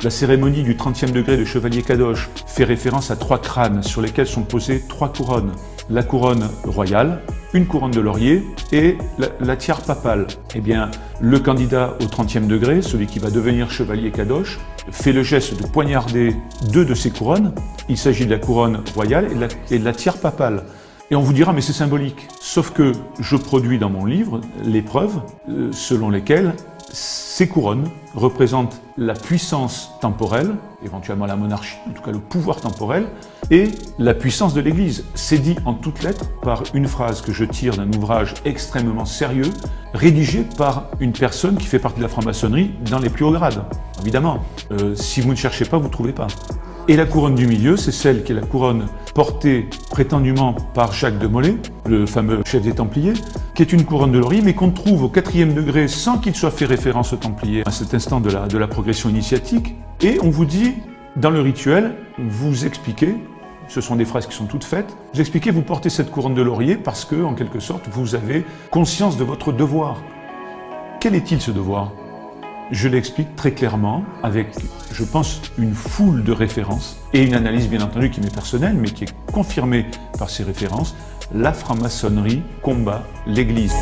La cérémonie du 30e degré de chevalier Kadosh fait référence à 3 crânes sur lesquels sont posées 3 couronnes. La couronne royale, une couronne de laurier et la tiare papale. Eh bien, le candidat au 30e degré, celui qui va devenir chevalier Kadosh, fait le geste de poignarder 2 de ces couronnes. Il s'agit de la couronne royale et de la tiare papale. Et on vous dira, mais c'est symbolique. Sauf que je produis dans mon livre les preuves selon lesquelles ces couronnes représentent la puissance temporelle, éventuellement la monarchie, en tout cas le pouvoir temporel, et la puissance de l'Église. C'est dit en toutes lettres par une phrase que je tire d'un ouvrage extrêmement sérieux, rédigé par une personne qui fait partie de la franc-maçonnerie dans les plus hauts grades. Évidemment, si vous ne cherchez pas, vous ne trouvez pas. Et la couronne du milieu, c'est celle qui est la couronne portée prétendument par Jacques de Molay, le fameux chef des Templiers, qui est une couronne de laurier, mais qu'on trouve au 4e degré sans qu'il soit fait référence aux Templiers à cet instant de la progression initiatique. Et on vous dit, dans le rituel, vous expliquez, ce sont des phrases qui sont toutes faites, vous expliquez, vous portez cette couronne de laurier parce que, en quelque sorte, vous avez conscience de votre devoir. Quel est-il ce devoir ? Je l'explique très clairement avec, je pense, une foule de références et une analyse bien entendu qui m'est personnelle mais qui est confirmée par ces références. La franc-maçonnerie combat l'Église.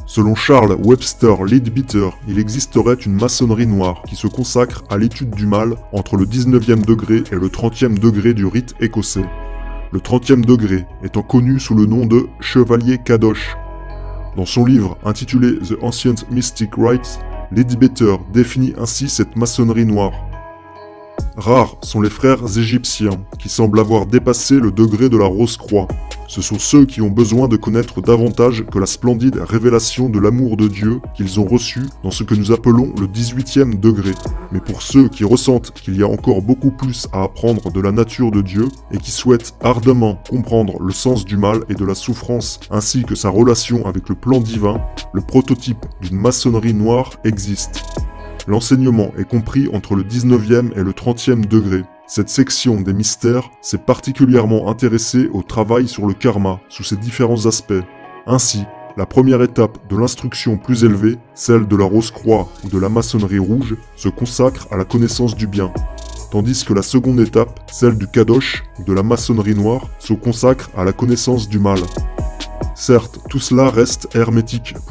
Selon Charles Webster Leadbeater, il existerait une maçonnerie noire qui se consacre à l'étude du mal entre le 19e degré et le 30e degré du rite écossais. Le 30e degré étant connu sous le nom de Chevalier Kadosh. Dans son livre intitulé The Ancient Mystic Rites, Leadbeater définit ainsi cette maçonnerie noire. Rares sont les frères égyptiens qui semblent avoir dépassé le degré de la Rose-Croix. Ce sont ceux qui ont besoin de connaître davantage que la splendide révélation de l'amour de Dieu qu'ils ont reçu dans ce que nous appelons le 18e degré. Mais pour ceux qui ressentent qu'il y a encore beaucoup plus à apprendre de la nature de Dieu et qui souhaitent ardemment comprendre le sens du mal et de la souffrance ainsi que sa relation avec le plan divin, le prototype d'une maçonnerie noire existe. L'enseignement est compris entre le 19e et le 30e degré. Cette section des mystères s'est particulièrement intéressée au travail sur le karma sous ses différents aspects. Ainsi, la première étape de l'instruction plus élevée, celle de la Rose-Croix ou de la maçonnerie rouge, se consacre à la connaissance du bien. Tandis que la seconde étape, celle du Kadosh ou de la maçonnerie noire, se consacre à la connaissance du mal. Certes, tout cela reste hermétique pour